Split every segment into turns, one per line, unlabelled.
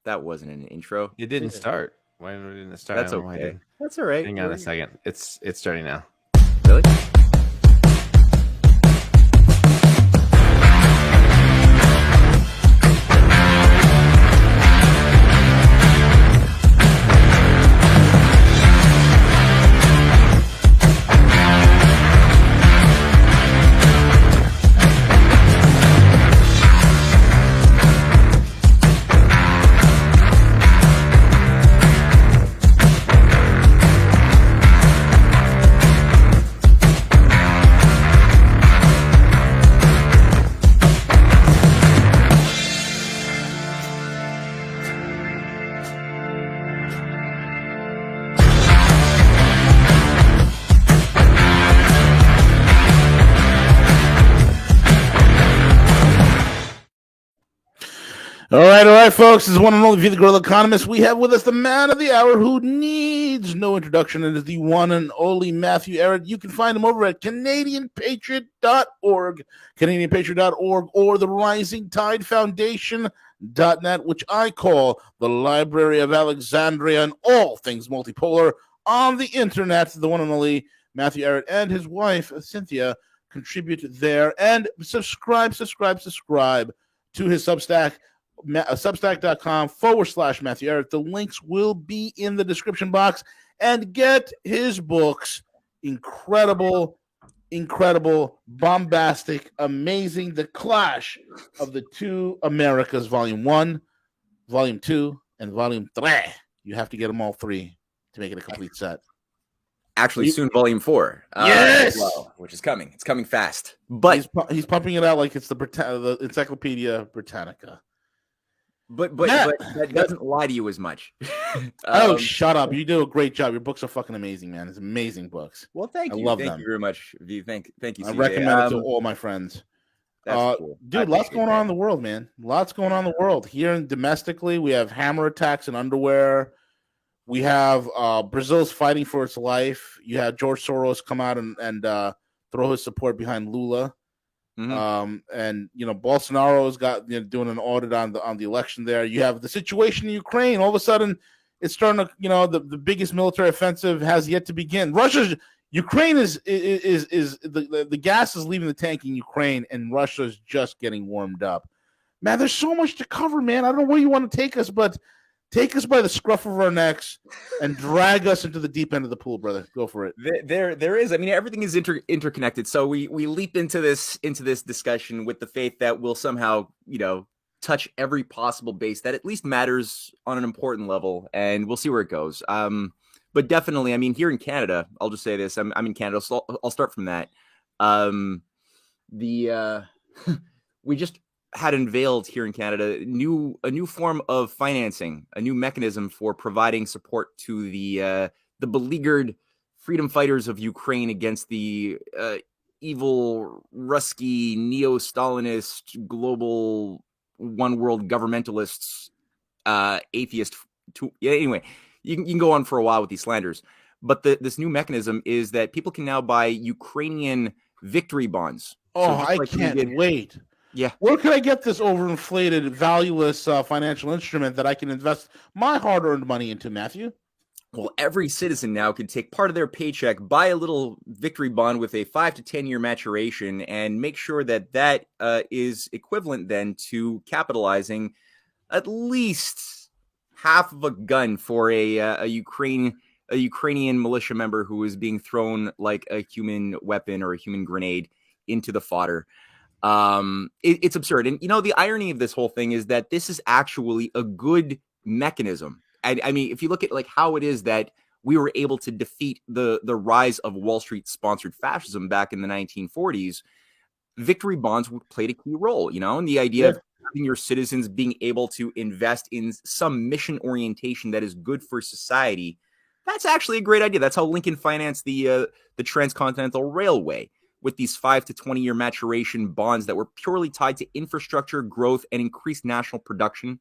That wasn't an intro.
It didn't start. Why didn't it start?
That's okay. That's all right.
Hang on a second. It's starting now.
Really?
All right, folks. This is one and only View the Guerrilla Economist. We have with us the man of the hour who needs no introduction. It is the one and only Matthew Ehret. You can find him over at CanadianPatriot.org, CanadianPatriot.org, or the Rising Tide Foundation.net, which I call the Library of Alexandria and all things multipolar on the internet. The one and only Matthew Ehret and his wife, Cynthia, contribute there. And subscribe to his Substack. Substack.com/Matthew Ehret. The links will be in the description box, and get his books. Incredible, bombastic, amazing. The Clash of the Two Americas, Volume 1, Volume 2, and Volume 3. You have to get them all three to make it a complete set.
Actually, soon Volume 4.
Yes!
Well, which is coming. It's coming fast. But
he's pumping it out like it's the Encyclopedia Britannica.
But that doesn't lie to you as much.
Shut up. You do a great job. Your books are fucking amazing, man. It's amazing books.
Well, thank you.
Love
thank
them.
you very much, V. Thank you, CJ.
I recommend it to all my friends.
That's cool.
Dude, lots going on in the world, man. Lots going on in the world. Here domestically, we have hammer attacks and underwear. We have Brazil's fighting for its life. You have George Soros come out and throw his support behind Lula. Mm-hmm. And Bolsonaro's got doing an audit on the election there. You have the situation in Ukraine. All of a sudden, it's starting to the biggest military offensive has yet to begin. Ukraine is the gas is leaving the tank in Ukraine, and Russia's just getting warmed up. Man, there's so much to cover, man. I don't know where you want to take us, but take us by the scruff of our necks and drag us into the deep end of the pool, brother. Go for it.
There is. I mean, everything is interconnected. So we leap into this discussion with the faith that we'll somehow, touch every possible base that at least matters on an important level, and we'll see where it goes. But definitely, I mean, here in Canada, I'll just say this: I'm in Canada, so I'll start from that. We just had unveiled here in Canada a new form of financing, a new mechanism for providing support to the beleaguered freedom fighters of Ukraine against the evil, Rusky, neo-Stalinist, global one world governmentalists, atheist. Anyway, you can go on for a while with these slanders, but this new mechanism is that people can now buy Ukrainian victory bonds.
Oh, I can't wait.
Yeah.
Where can I get this overinflated, valueless financial instrument that I can invest my hard-earned money into, Matthew?
Well, every citizen now can take part of their paycheck, buy a little victory bond with a 5 to 10 year maturation, and make sure that is equivalent then to capitalizing at least half of a gun for a Ukrainian militia member who is being thrown like a human weapon or a human grenade into the fodder. It's absurd. And, the irony of this whole thing is that this is actually a good mechanism. I mean, if you look at like how it is that we were able to defeat the rise of Wall Street sponsored fascism back in the 1940s, victory bonds played a key role, and the idea of having your citizens being able to invest in some mission orientation that is good for society. That's actually a great idea. That's how Lincoln financed the Transcontinental Railway, with these 5 to 20 year maturation bonds that were purely tied to infrastructure growth and increased national production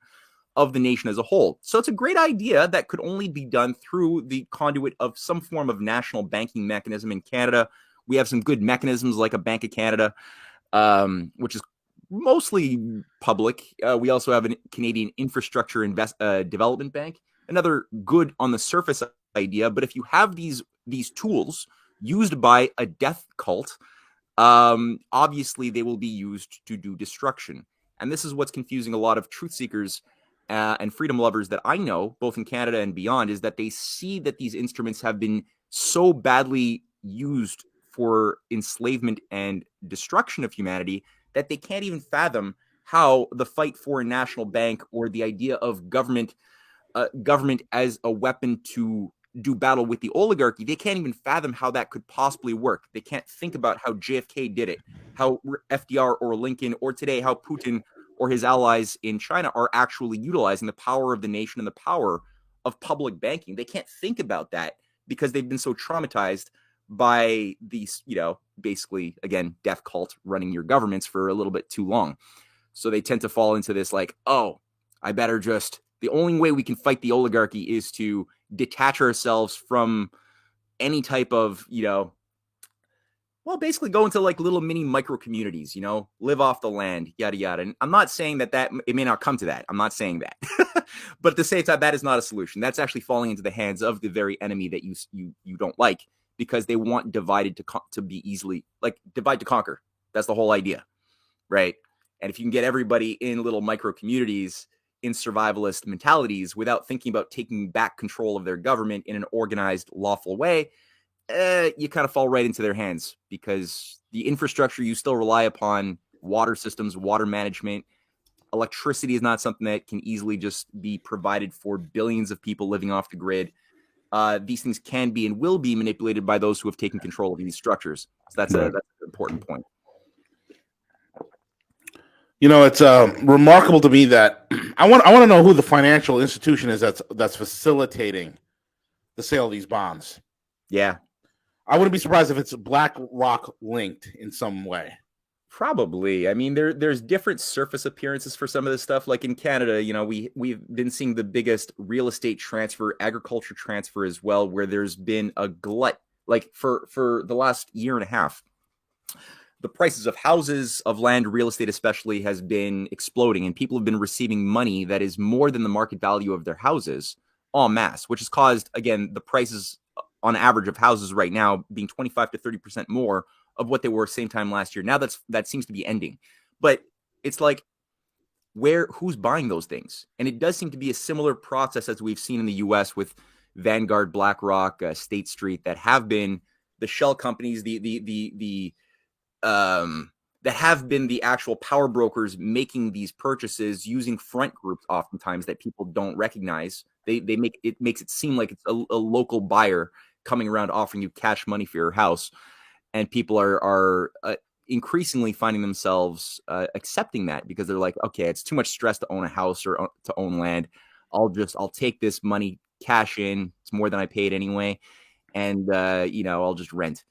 of the nation as a whole. So it's a great idea that could only be done through the conduit of some form of national banking mechanism in Canada. We have some good mechanisms like a Bank of Canada, which is mostly public. We also have a Canadian Infrastructure Development Bank, another good on the surface idea. But if you have these tools used by a death cult, obviously they will be used to do destruction. And this is what's confusing a lot of truth seekers and freedom lovers that I know, both in Canada and beyond, is that they see that these instruments have been so badly used for enslavement and destruction of humanity that they can't even fathom how the fight for a national bank or the idea of government as a weapon to do battle with the oligarchy, they can't even fathom how that could possibly work. They can't think about how JFK did it, how FDR or Lincoln, or today how Putin or his allies in China are actually utilizing the power of the nation and the power of public banking. They can't think about that because they've been so traumatized by these, basically, again, death cult running your governments for a little bit too long. So they tend to fall into this like, oh, I better just, the only way we can fight the oligarchy is to detach ourselves from any type of, well, basically go into like little mini micro communities, live off the land, yada, yada. And I'm not saying that it may not come to that. I'm not saying that. But at the same time, that is not a solution. That's actually falling into the hands of the very enemy that you don't like, because they want divided to be easily, like, divide to conquer. That's the whole idea, right? And if you can get everybody in little micro communities in survivalist mentalities without thinking about taking back control of their government in an organized, lawful way, you kind of fall right into their hands, because the infrastructure you still rely upon, water systems, water management, electricity is not something that can easily just be provided for billions of people living off the grid. These things can be and will be manipulated by those who have taken control of these structures. So that's an important point.
It's remarkable to me that I want to know who the financial institution is that's facilitating the sale of these bonds.
Yeah.
I wouldn't be surprised if it's BlackRock linked in some way.
Probably. I mean, there's different surface appearances for some of this stuff. Like in Canada, we've been seeing the biggest real estate transfer, agriculture transfer as well, where there's been a glut. Like for the last year and a half, the prices of houses, of land, real estate especially, has been exploding, and people have been receiving money that is more than the market value of their houses en masse, which has caused, again, the prices on average of houses right now being 25 to 30% more of what they were same time last year. Now that seems to be ending, but it's like, who's buying those things? And it does seem to be a similar process as we've seen in the US with Vanguard, BlackRock, State Street, that have been the shell companies, that have been the actual power brokers making these purchases using front groups oftentimes that people don't recognize. It makes it seem like it's a local buyer coming around offering you cash money for your house, and people are increasingly finding themselves accepting that, because they're like, okay, it's too much stress to own a house or to own land. I'll take this money cash in. It's more than I paid anyway, and I'll just rent.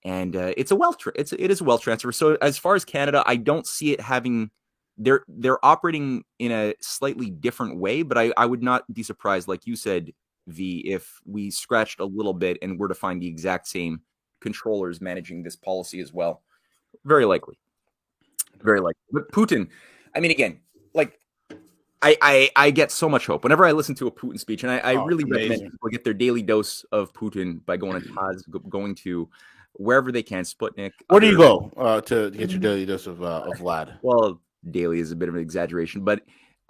And it is a wealth transfer. So as far as Canada, I don't see it having. They're operating in a slightly different way, but I would not be surprised, like you said, V, if we scratched a little bit and were to find the exact same controllers managing this policy as well. Very likely. Very likely. But Putin, I mean, again, like, I get so much hope whenever I listen to a Putin speech, and I really recommend people get their daily dose of Putin by going to Taz, going to wherever they can, Sputnik.
Where do you go to get your daily dose of Vlad?
Well, daily is a bit of an exaggeration, but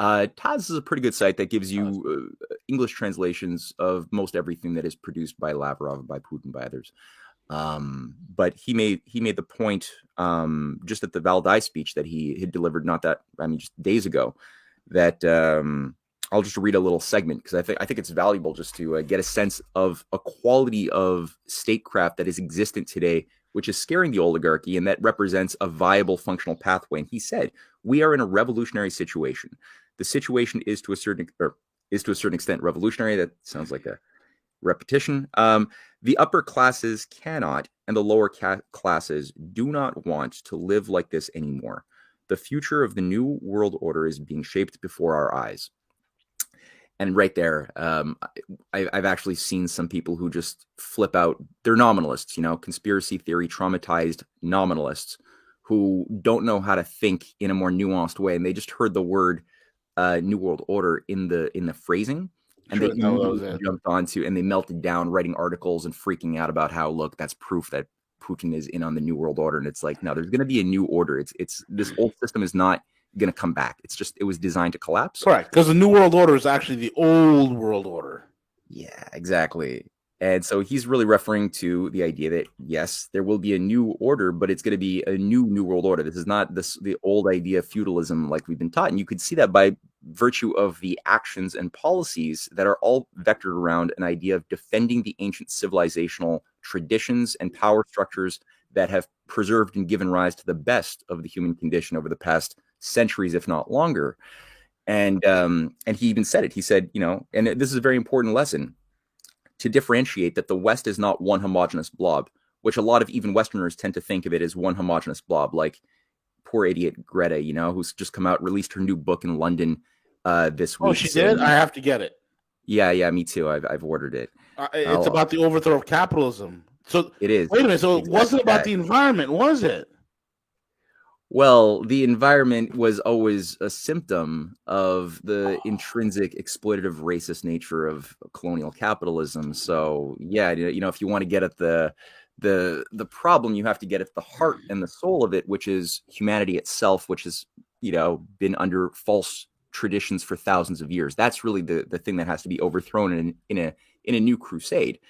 Taz is a pretty good site that gives you English translations of most everything that is produced by Lavrov, by Putin, by others. But he made the point just at the Valdai speech that he had delivered just days ago, that I'll just read a little segment, because I think it's valuable just to get a sense of a quality of statecraft that is existent today, which is scaring the oligarchy, and that represents a viable functional pathway. And he said, "We are in a revolutionary situation. The situation is to a certain extent revolutionary." That sounds like a repetition. The upper classes cannot, and the lower classes do not want to live like this anymore. The future of the new world order is being shaped before our eyes. And right there, I've actually seen some people who just flip out. They're nominalists, conspiracy theory traumatized nominalists, who don't know how to think in a more nuanced way, and they just heard the word New World Order in the phrasing, and they immediately jumped onto, and they melted down, writing articles and freaking out about how, look, that's proof that Putin is in on the New World Order. And it's like, no, there's going to be a new order. It's this old system is not going to come back. It's just, it was designed to collapse.
Correct, because the New World Order is actually the old world order.
Yeah, exactly. And so he's really referring to the idea that, yes, there will be a new order, but it's going to be a new world order. This is not the old idea of feudalism like we've been taught. And you could see that by virtue of the actions and policies that are all vectored around an idea of defending the ancient civilizational traditions and power structures that have preserved and given rise to the best of the human condition over the past centuries, if not longer. And he even said it. He said, and this is a very important lesson, to differentiate that the West is not one homogenous blob, which a lot of even Westerners tend to think of it as one homogenous blob, like poor idiot Greta, who's just come out, released her new book in London this week.
Oh, she did? I have to get it.
Yeah, me too. I've ordered it.
It's about the overthrow of capitalism. So
it is.
Wait a minute. So it wasn't about the environment, was it?
Well, the environment was always a symptom of the intrinsic exploitative racist nature of colonial capitalism. So, yeah, if you want to get at the problem, you have to get at the heart and the soul of it, which is humanity itself, which has, been under false traditions for thousands of years. That's really the thing that has to be overthrown in a new crusade.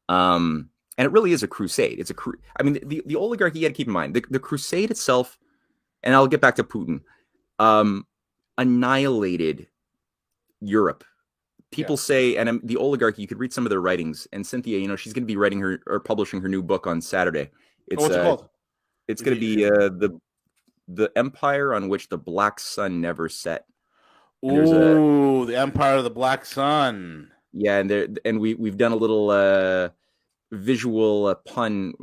And it really is a crusade. It's the oligarchy, you got to keep in mind, the crusade itself, and I'll get back to Putin, annihilated Europe. People say, and the oligarchy, you could read some of their writings. And Cynthia, she's going to be writing or publishing her new book on Saturday.
What's it called?
It's going to be the empire on which the black sun never set.
Ooh, the Empire of the Black Sun.
Yeah, and we've done a little visual pun,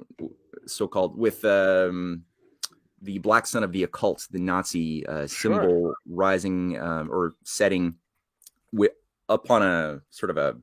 so-called, with the black sun of the occult, the Nazi symbol rising or setting upon a sort of a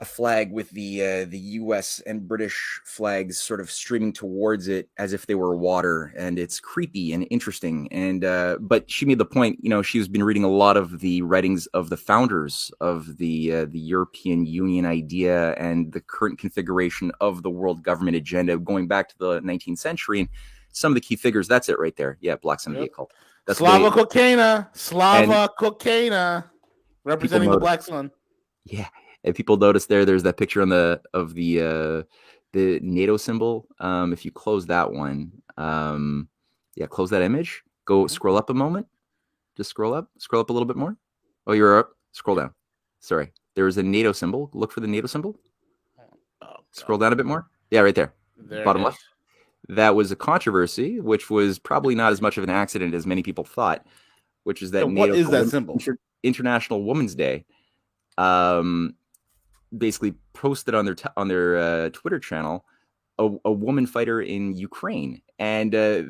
flag with the U.S. and British flags sort of streaming towards it as if they were water, and it's creepy and interesting. And but she made the point, she's been reading a lot of the writings of the founders of the European Union idea and the current configuration of the world government agenda going back to the 19th century. And some of the key figures, that's it right there. Yeah, Black Sun of the Occult. That's
Slava Cocaina, representing the Black Sun.
Yeah, and people notice there's that picture of the NATO symbol. If you close that one, close that image. Go scroll up a moment. Just scroll up a little bit more. Oh, you're up. Scroll down. Sorry, there is a NATO symbol. Look for the NATO symbol. Scroll down a bit more. Yeah, right there bottom left. That was a controversy, which was probably not as much of an accident as many people thought, which is that NATO,
what is that symbol?
International Women's Day, basically posted on their Twitter channel a woman fighter in Ukraine, and I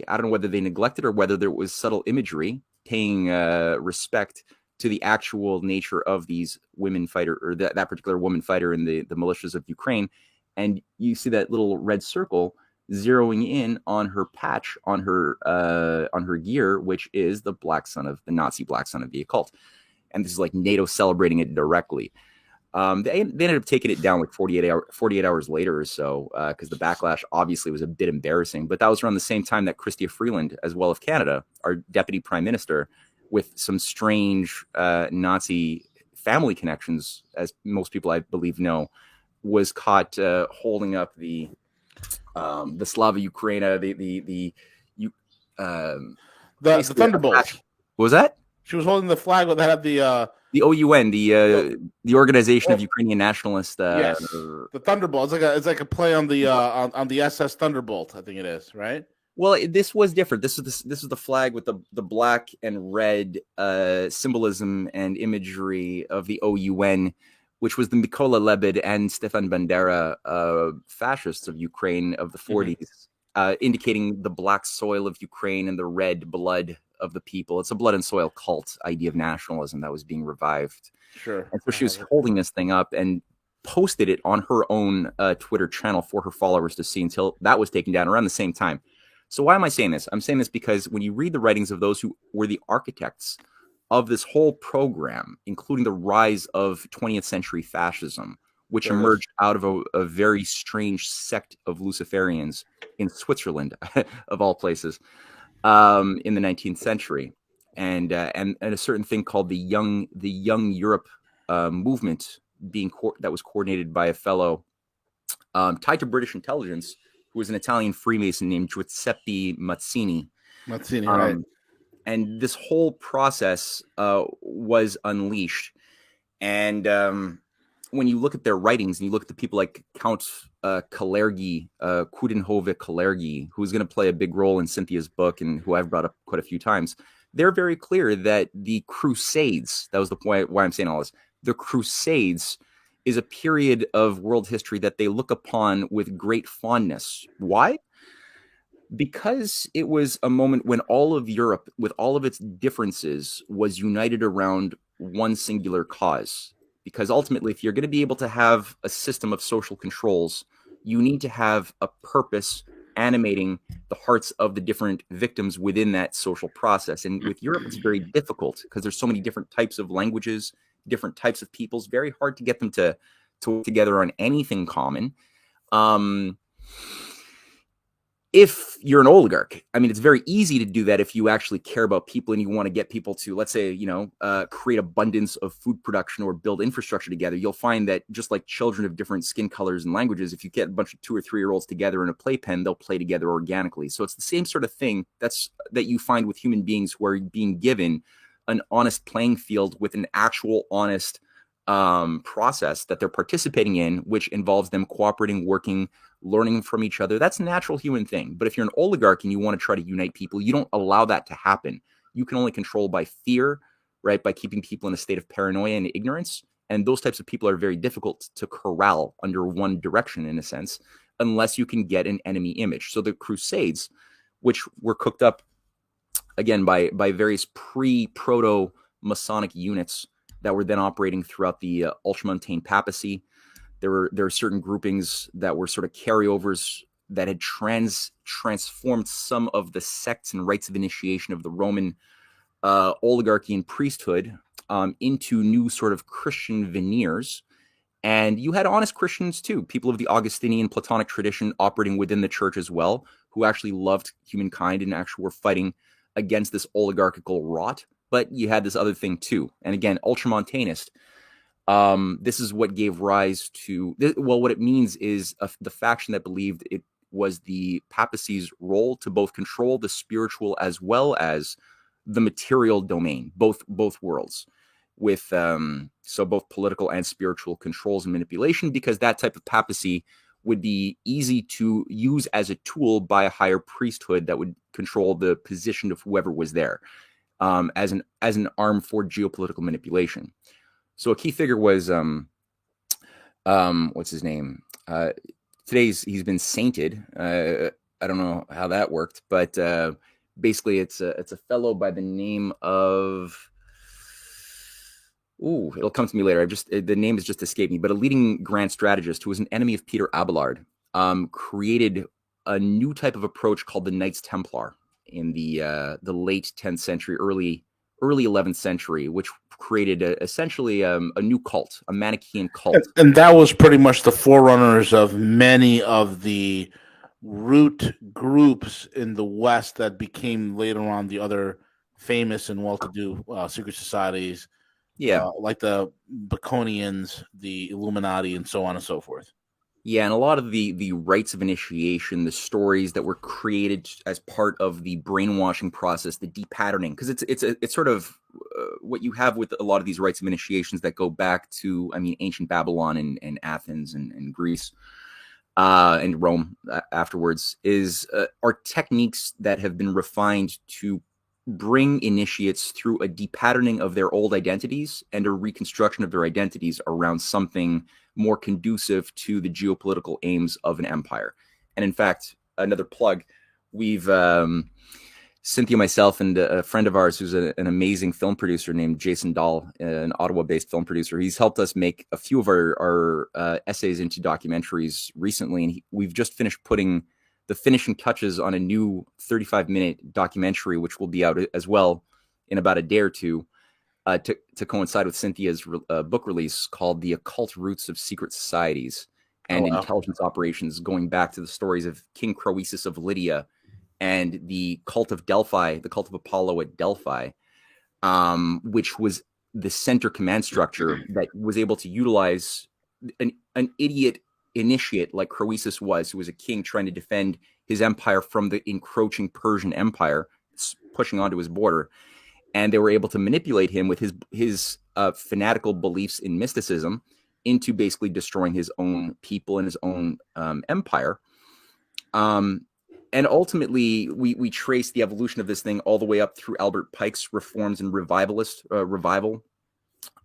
don't know whether they neglected or whether there was subtle imagery paying respect to the actual nature of these women fighter, or that particular woman fighter in the militias of Ukraine, and you see that little red circle zeroing in on her patch on her gear, which is the Nazi black sun of the occult. And this is like NATO celebrating it directly. They ended up taking it down like 48 hours later or so, because the backlash obviously was a bit embarrassing. But that was around the same time that Chrystia Freeland, as well as Canada, our deputy prime minister, with some strange Nazi family connections, as most people I believe know, was caught holding up the Slava Ukraina, the
Thunderbolts.
What was that?
She was holding the flag that had the
OUN, the Organization of Ukrainian Nationalists.
Yes, the Thunderbolt. It's like a play on the SS Thunderbolt. I think it is, right?
Well, this was different. This is the flag with the black and red symbolism and imagery of the OUN, which was the Mykola Lebed and Stefan Bandera fascists of Ukraine of the 40s, indicating the black soil of Ukraine and the red blood of the people. It's a blood and soil cult idea of nationalism that was being revived.
Sure.
And so she was holding this thing up and posted it on her own Twitter channel for her followers to see until that was taken down around the same time. So why am I saying this? I'm saying this because when you read the writings of those who were the architects of this whole program, including the rise of 20th century fascism, which emerged out of a very strange sect of Luciferians in Switzerland, of all places, in the 19th century, and a certain thing called the Young Europe movement that was coordinated by a fellow tied to British intelligence, who was an Italian Freemason named Giuseppe Mazzini.
Right.
And this whole process was unleashed. And when you look at their writings and you look at the people like Count Kalergi, Coudenhove Kalergi, who's going to play a big role in Cynthia's book and who I've brought up quite a few times, they're very clear that the Crusades, that was the point why I'm saying all this, the Crusades is a period of world history that they look upon with great fondness. Why? Because it was a moment when all of Europe, with all of its differences, was united around one singular cause. Because ultimately, if you're going to be able to have a system of social controls, you need to have a purpose animating the hearts of the different victims within that social process. And with Europe, it's very difficult because there's so many different types of languages, different types of peoples, very hard to get them to work together on anything common. If you're an oligarch, I mean, it's very easy to do that if you actually care about people and you want to get people to, let's say, create abundance of food production or build infrastructure together. You'll find that just like children of different skin colors and languages, if you get a bunch of 2 or 3-year-olds together in a playpen, they'll play together organically. So it's the same sort of thing that you find with human beings who are being given an honest playing field with an actual honest process that they're participating in, which involves them cooperating, working, learning from each other. That's a natural human thing. But if you're an oligarch and you want to try to unite people, you don't allow that to happen. You can only control by fear, right? By keeping people in a state of paranoia and ignorance. And those types of people are very difficult to corral under one direction, in a sense, unless you can get an enemy image. So the Crusades, which were cooked up, again, by various proto-Masonic units that were then operating throughout the ultramontane papacy. There are certain groupings that were sort of carryovers that had transformed some of the sects and rites of initiation of the Roman oligarchy and priesthood into new sort of Christian veneers. And you had honest Christians too, people of the Augustinian Platonic tradition operating within the church as well, who actually loved humankind and actually were fighting against this oligarchical rot. But you had this other thing too. And again, ultramontanist. This is what gave rise to, what it means is the faction that believed it was the papacy's role to both control the spiritual as well as the material domain, both worlds, with so both political and spiritual controls and manipulation, because that type of papacy would be easy to use as a tool by a higher priesthood that would control the position of whoever was there, as an arm for geopolitical manipulation. So a key figure was what's his name? He's been sainted. I don't know how that worked, but basically it's a fellow by the name of, it'll come to me later. The name has just escaped me, but a leading grand strategist who was an enemy of Peter Abelard created a new type of approach called the Knights Templar in the late 10th century, early 11th century, which created essentially a new cult, a Manichaean cult.
And that was pretty much the forerunners of many of the root groups in the West that became later on the other famous and well-to-do secret societies.
Yeah,
like the Baconians, the Illuminati, and so on and so forth.
Yeah, and a lot of the rites of initiation, the stories that were created as part of the brainwashing process, the depatterning, because it's sort of what you have with a lot of these rites of initiations that go back to, ancient Babylon and Athens and Greece and Rome afterwards, are techniques that have been refined to bring initiates through a depatterning of their old identities and a reconstruction of their identities around something more conducive to the geopolitical aims of an empire. And in fact, another plug, we've Cynthia, myself, and a friend of ours who's an amazing film producer named Jason Dahl, an Ottawa-based film producer. He's helped us make a few of our essays into documentaries recently, and we've just finished putting the finishing touches on a new 35-minute documentary, which will be out as well in about a day or two, to coincide with Cynthia's book release, called The Occult Roots of Secret Societies and Intelligence Operations, going back to the stories of King Croesus of Lydia and the cult of Delphi, the cult of Apollo at Delphi, which was the center command structure that was able to utilize an idiot initiate like Croesus was, who was a king trying to defend his empire from the encroaching Persian Empire pushing onto his border. And they were able to manipulate him with his fanatical beliefs in mysticism into basically destroying his own people and his own empire. And ultimately, we trace the evolution of this thing all the way up through Albert Pike's reforms and revival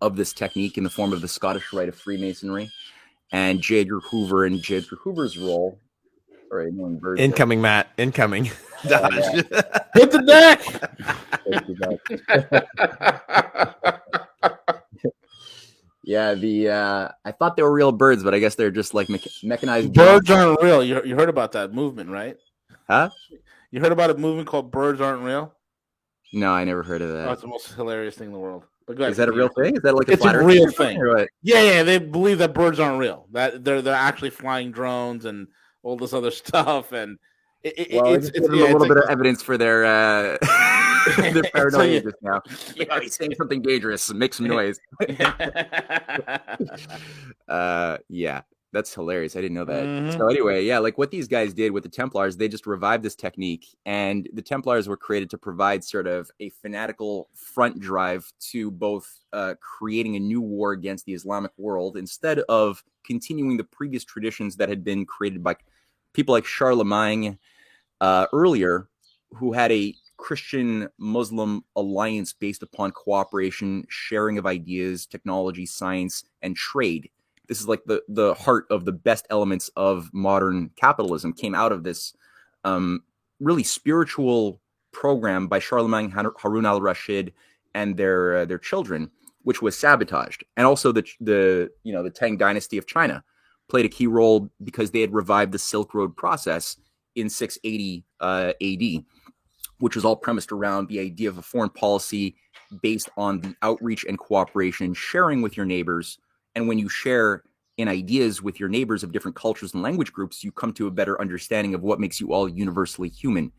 of this technique in the form of the Scottish Rite of Freemasonry, and J. Edgar Hoover and J. Edgar Hoover's role. Sorry,
incoming, Matt. Incoming. Dodge.
Hit the deck.
Yeah, I thought they were real birds, but I guess they're just like mechanized.
Birds aren't real. You heard about that movement, right?
Huh?
You heard about a movement called Birds Aren't Real?
No, I never heard of that.
Oh, it's the most hilarious thing in the world. But go ahead,
is that a real thing? Is that like
it's a real thing?
Or what?
Yeah. They believe that birds aren't real. That they're actually flying drones and all this other stuff. And it's
a little bit of evidence for their their paranoia just now. Yeah, he's saying something dangerous. Make some noise. Yeah. That's hilarious. I didn't know that. Mm-hmm. So anyway, yeah, like what these guys did with the Templars, they just revived this technique, and the Templars were created to provide sort of a fanatical front drive to both creating a new war against the Islamic world instead of continuing the previous traditions that had been created by people like Charlemagne earlier, who had a Christian-Muslim alliance based upon cooperation, sharing of ideas, technology, science, and trade. This is like the heart of the best elements of modern capitalism came out of this really spiritual program by Charlemagne, Harun al-Rashid, and their children, which was sabotaged. And also the Tang dynasty of China played a key role because they had revived the Silk Road process in 680 AD, which was all premised around the idea of a foreign policy based on the outreach and cooperation, sharing with your neighbors. And when you share in ideas with your neighbors of different cultures and language groups, you come to a better understanding of what makes you all universally human.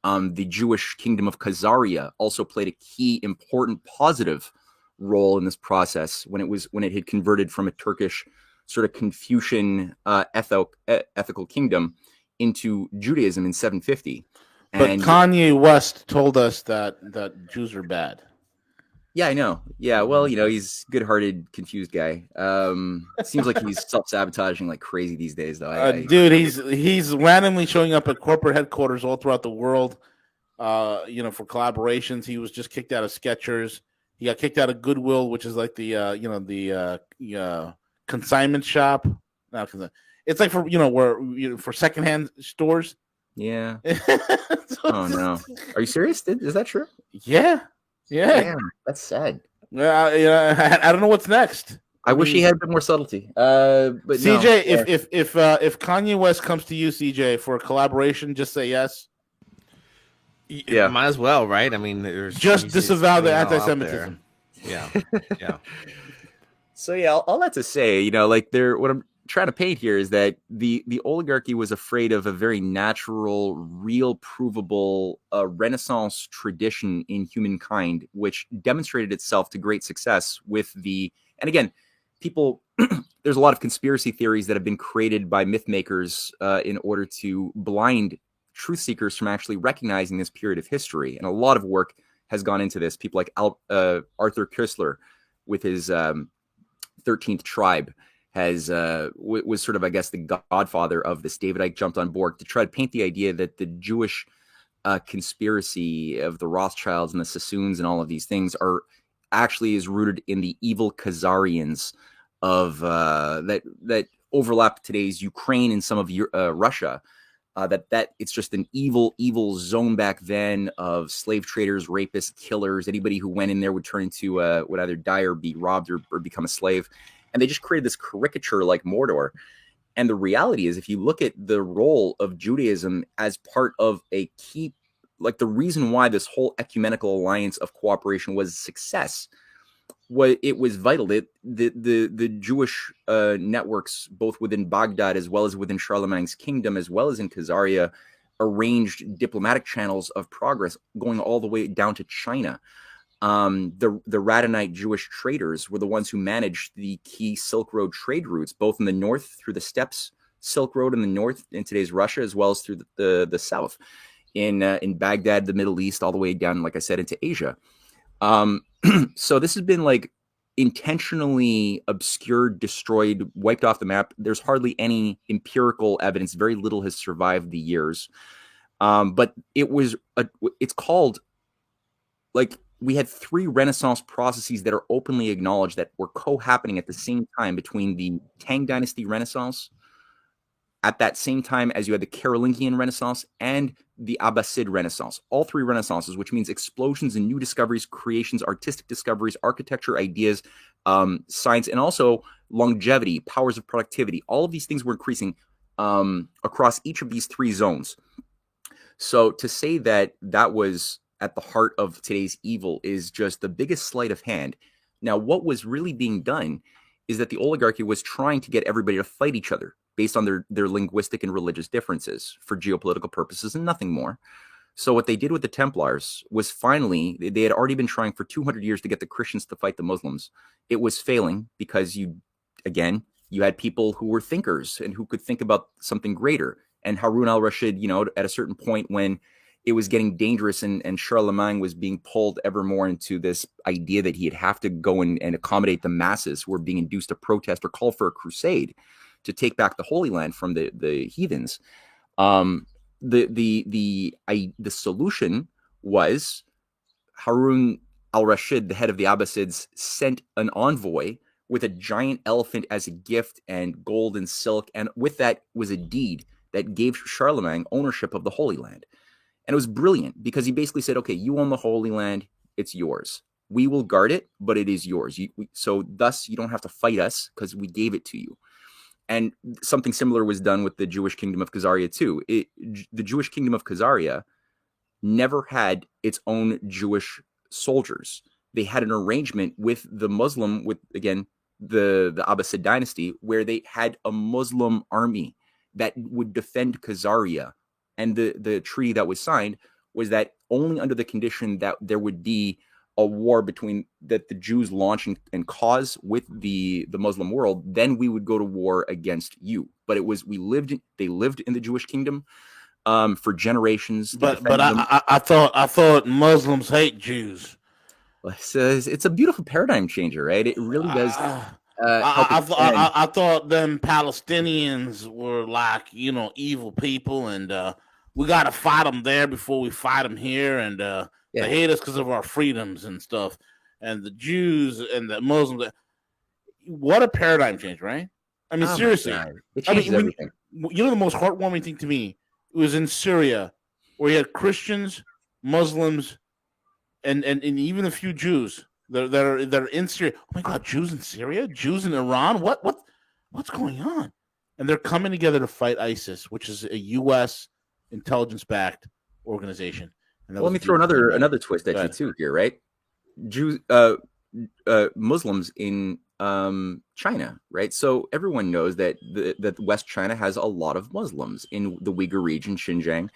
The Jewish kingdom of Khazaria also played a key, important, positive role in this process when it had converted from a Turkish sort of Confucian ethical kingdom into Judaism in 750.
But Kanye West told us that Jews are bad.
Yeah, I know. Yeah, well, he's a good-hearted, confused guy. Seems like he's self-sabotaging like crazy these days, though.
Dude, he's randomly showing up at corporate headquarters all throughout the world, for collaborations. He was just kicked out of Skechers. He got kicked out of Goodwill, which is like the consignment shop. It's like for secondhand stores.
Yeah. Oh no, are you serious? Is that true?
Yeah. Yeah,
damn, that's sad.
I don't know what's next.
I wish he had a bit more subtlety. But
CJ, no. if Kanye West comes to you, CJ, for a collaboration, just say yes.
Yeah, might as well, right? I mean,
just disavow the anti-Semitism.
Yeah, yeah.
So yeah, all that to say, what I'm trying to paint here is that the oligarchy was afraid of a very natural, real, provable Renaissance tradition in humankind, which demonstrated itself to great success with and again, people, there's a lot of conspiracy theories that have been created by myth makers in order to blind truth seekers from actually recognizing this period of history. And a lot of work has gone into this. People like Arthur Koestler with his 13th Tribe was sort of, I guess, the godfather of this. David Icke jumped on board to try to paint the idea that the Jewish conspiracy of the Rothschilds and the Sassoons and all of these things is rooted in the evil Khazarians of that overlap today's Ukraine and some of Russia. That it's just an evil zone back then of slave traders, rapists, killers. Anybody who went in there would turn into would either die or be robbed or become a slave. And they just created this caricature like Mordor. And the reality is, if you look at the role of Judaism as part of a key, like the reason why this whole ecumenical alliance of cooperation was a success, it was vital. The Jewish networks, both within Baghdad as well as within Charlemagne's kingdom, as well as in Khazaria, arranged diplomatic channels of progress going all the way down to China. The Radhanite Jewish traders were the ones who managed the key Silk Road trade routes, both in the north through the steppes Silk Road in the north in today's Russia, as well as through the south in Baghdad, the Middle East, all the way down, like I said, into Asia. So this has been like intentionally obscured, destroyed, wiped off the map. There's hardly any empirical evidence. Very little has survived the years. But it's called, like, we had 3 Renaissance processes that are openly acknowledged that were co-happening at the same time between the Tang Dynasty Renaissance, at that same time as you had the Carolingian Renaissance and the Abbasid Renaissance. All 3 Renaissances, which means explosions and new discoveries, creations, artistic discoveries, architecture, ideas, science, and also longevity, powers of productivity. All of these things were increasing across each of these 3 zones. So to say that that was at the heart of today's evil is just the biggest sleight of hand. Now, what was really being done is that the oligarchy was trying to get everybody to fight each other based on their linguistic and religious differences for geopolitical purposes and nothing more. So what they did with the Templars was finally, they had already been trying for 200 years to get the Christians to fight the Muslims. It was failing because you had people who were thinkers and who could think about something greater. And Harun al-Rashid, at a certain point when it was getting dangerous and Charlemagne was being pulled ever more into this idea that he'd have to go and accommodate the masses who were being induced to protest or call for a crusade to take back the Holy Land from the heathens. The solution was Harun al-Rashid, the head of the Abbasids, sent an envoy with a giant elephant as a gift and gold and silk. And with that was a deed that gave Charlemagne ownership of the Holy Land. And it was brilliant because he basically said, okay, you own the Holy Land. It's yours. We will guard it, but it is yours. So thus you don't have to fight us because we gave it to you. And something similar was done with the Jewish kingdom of Khazaria too. The Jewish kingdom of Khazaria never had its own Jewish soldiers. They had an arrangement with the Muslim, with, again, the Abbasid dynasty, where they had a Muslim army that would defend Khazaria. And the treaty that was signed was that only under the condition that there would be a war that the Jews launch and cause with the Muslim world, then we would go to war against you. But they lived in the Jewish kingdom for generations.
But I thought Muslims hate Jews.
It's a beautiful paradigm changer, right? It really does.
I thought them Palestinians were like, evil people, and we got to fight them there before we fight them here, and they hate us because of our freedoms and stuff. And the Jews and the Muslims, what a paradigm change, right? I mean, seriously.
It changes everything.
The most heartwarming thing to me was in Syria, where you had Christians, Muslims, and even a few Jews that are in Syria. Oh my God, Jews in Syria, Jews in Iran. What's going on? And they're coming together to fight ISIS, which is a U.S. intelligence-backed organization. And
let me throw another twist at you too here, right? Jews, Muslims in China, right? So everyone knows that that West China has a lot of Muslims in the Uyghur region, Xinjiang.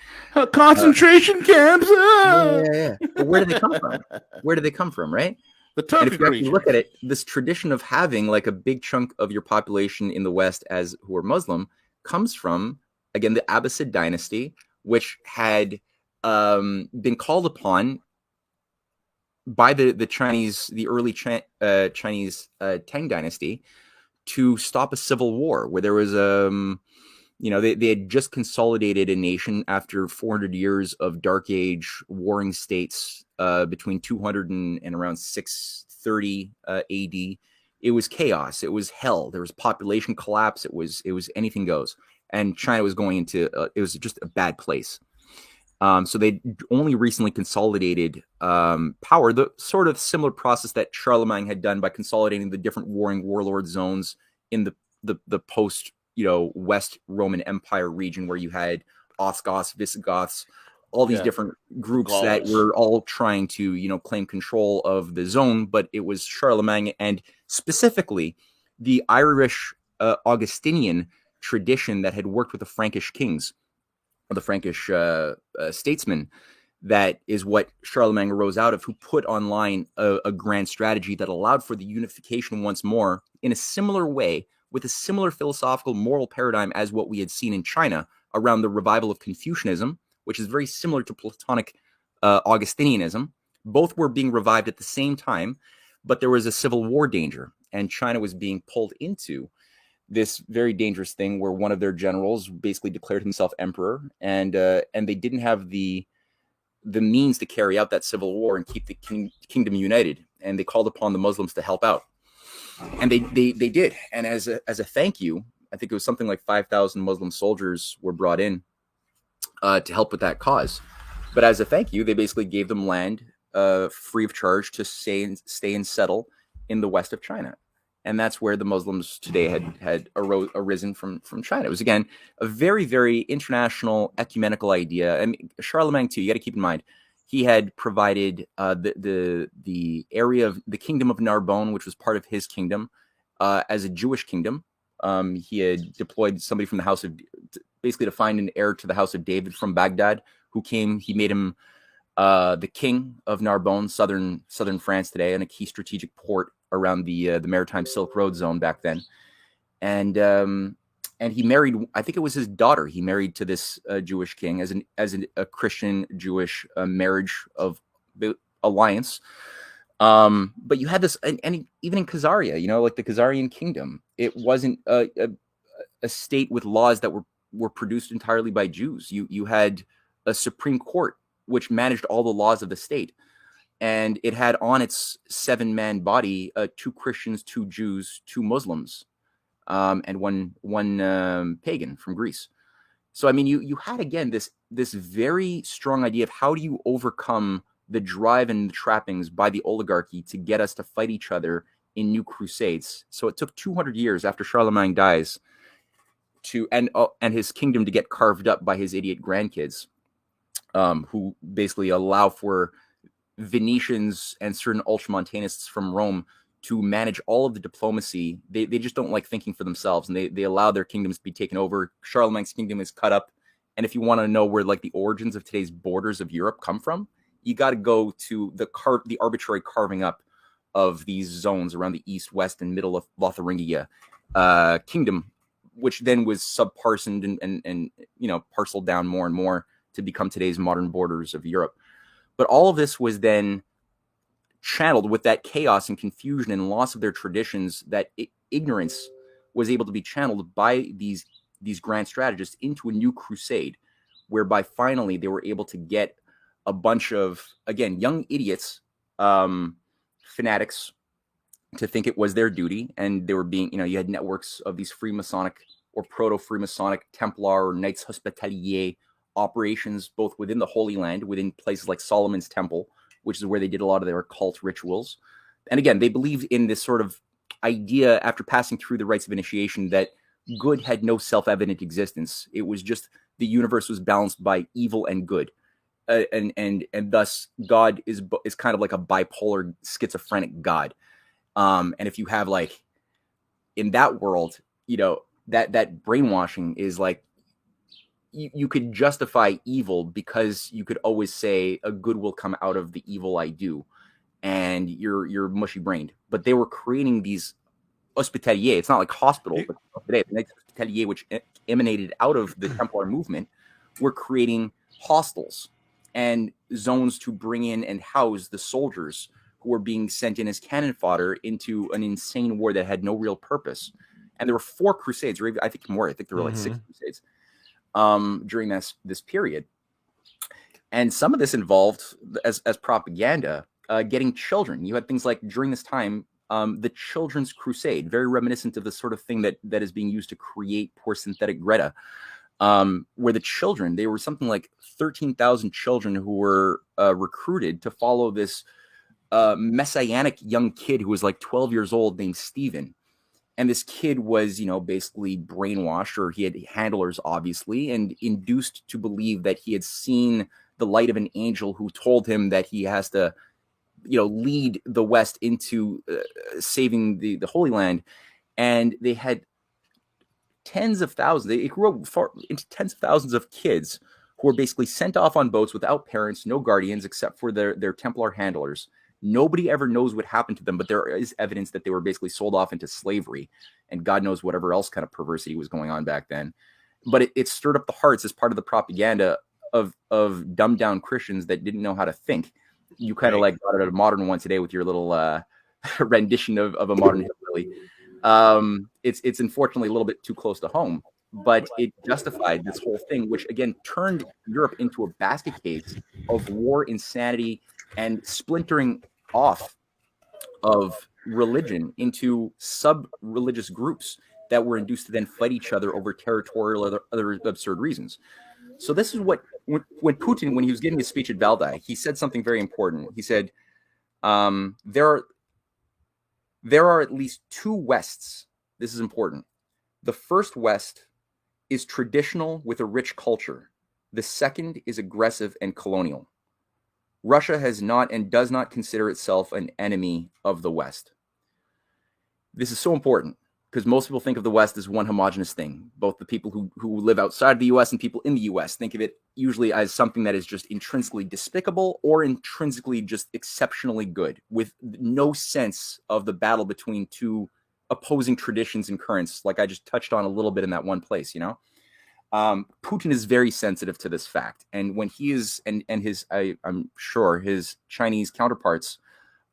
Concentration camps.
Yeah. But where do they come from? Where do they come from, right?
The Turkic
if you
region.
look at it, this tradition of having like a big chunk of your population in the West who are Muslim comes from, again, the Abbasid dynasty, which had been called upon by the Chinese, the early Chinese Tang dynasty, to stop a civil war where there was they had just consolidated a nation after 400 years of Dark Age warring states between 200 and around 630 AD. It was chaos. It was hell. There was population collapse. It was anything goes. And China was going into it was just a bad place. So they only recently consolidated power, the sort of similar process that Charlemagne had done by consolidating the different warring warlord zones in the post West Roman Empire region where you had Ostrogoths, Visigoths, all these different groups that were all trying to, claim control of the zone. But it was Charlemagne and specifically the Irish Augustinian tradition that had worked with the Frankish kings, or the Frankish statesmen. That is what Charlemagne arose out of, who put online a grand strategy that allowed for the unification once more in a similar way, with a similar philosophical moral paradigm as what we had seen in China around the revival of Confucianism, which is very similar to Platonic Augustinianism. Both were being revived at the same time, but there was a civil war danger, and China was being pulled into this very dangerous thing where one of their generals basically declared himself emperor, and they didn't have the means to carry out that civil war and keep the kingdom united, and they called upon the Muslims to help out, and they did. And as a thank you, I think it was something like 5,000 Muslim soldiers were brought in to help with that cause. But as a thank you, they basically gave them land free of charge to stay and settle in the west of China. And that's where the Muslims today had arisen from China. It was, again, a very, very international ecumenical idea. I mean, Charlemagne, too, you got to keep in mind, he had provided the area of the kingdom of Narbonne, which was part of his kingdom, as a Jewish kingdom. He had deployed somebody from the house of, basically to find an heir to the house of David from Baghdad, who came. He made him the king of Narbonne, southern France today, and a key strategic port around the maritime Silk Road zone back then. And he married, I think it was his daughter, he married to this Jewish king as a Christian-Jewish marriage of alliance. But you had this, and even in Khazaria, like the Khazarian kingdom, it wasn't a state with laws that were produced entirely by Jews. You had a Supreme Court which managed all the laws of the state. And it had on its 7-man body 2 Christians, 2 Jews, 2 Muslims, and one pagan from Greece. So I mean, you had, again, this very strong idea of how do you overcome the drive and the trappings by the oligarchy to get us to fight each other in new crusades. So it took 200 years after Charlemagne dies and his kingdom to get carved up by his idiot grandkids, who basically allow for Venetians and certain ultramontanists from Rome to manage all of the diplomacy. They just don't like thinking for themselves, and they allow their kingdoms to be taken over. Charlemagne's kingdom is cut up, and if you want to know where like the origins of today's borders of Europe come from, you got to go to the arbitrary carving up of these zones around the east, west, and middle of Lotharingia kingdom, which then was subparsoned and parceled down more and more to become today's modern borders of Europe. But all of this was then channeled with that chaos and confusion and loss of their traditions. That ignorance was able to be channeled by these grand strategists into a new crusade, whereby finally they were able to get a bunch of, again, young idiots, fanatics, to think it was their duty. And they were being, you had networks of these Freemasonic or proto-Freemasonic Templar or Knights Hospitalier operations, both within the Holy Land, within places like Solomon's Temple, which is where they did a lot of their occult rituals. And again, they believed in this sort of idea, after passing through the rites of initiation, that good had no self-evident existence. It was just the universe was balanced by evil and good, and thus God is kind of like a bipolar, schizophrenic God. And if you have, like, in that world, that brainwashing is like, you could justify evil because you could always say a good will come out of the evil I do, and you're mushy brained. But they were creating these hospitalier. It's not like hospital, but today the Knights Hospitalier, which emanated out of the Templar movement, were creating hostels and zones to bring in and house the soldiers who were being sent in as cannon fodder into an insane war that had no real purpose. And there were 4 crusades, or I think more. I think there were like 6 crusades during this period. And some of this involved, as propaganda, getting children. You had things like, during this time, the Children's Crusade, very reminiscent of the sort of thing that is being used to create poor synthetic Greta, where the children, they were something like 13,000 children who were recruited to follow this messianic young kid who was like 12 years old named Stephen. And this kid was, basically brainwashed, or he had handlers, obviously, and induced to believe that he had seen the light of an angel who told him that he has to, lead the West into saving the Holy Land. And they had tens of thousands. It grew up into tens of thousands of kids who were basically sent off on boats without parents, no guardians except for their Templar handlers. Nobody ever knows what happened to them, but there is evidence that they were basically sold off into slavery, and God knows whatever else kind of perversity was going on back then. But it stirred up the hearts as part of the propaganda of dumbed down Christians that didn't know how to think. You kind of like got it a modern one today with your little rendition of a modern hillbilly. It's unfortunately a little bit too close to home, but it justified this whole thing, which again turned Europe into a basket case of war, insanity, and splintering off of religion into sub-religious groups that were induced to then fight each other over territorial or other absurd reasons. So this is what, when Putin, when he was giving his speech at Valdai, he said something very important. He said, there are at least two Wests. This is important. The first West is traditional with a rich culture. The second is aggressive and colonial. Russia has not and does not consider itself an enemy of the West. This is so important because most people think of the West as one homogenous thing. Both the people who live outside the U.S. and people in the U.S. think of it usually as something that is just intrinsically despicable or intrinsically just exceptionally good, with no sense of the battle between two opposing traditions and currents, like I just touched on a little bit in that one place, Putin is very sensitive to this fact. And when he is, and his, I'm sure his Chinese counterparts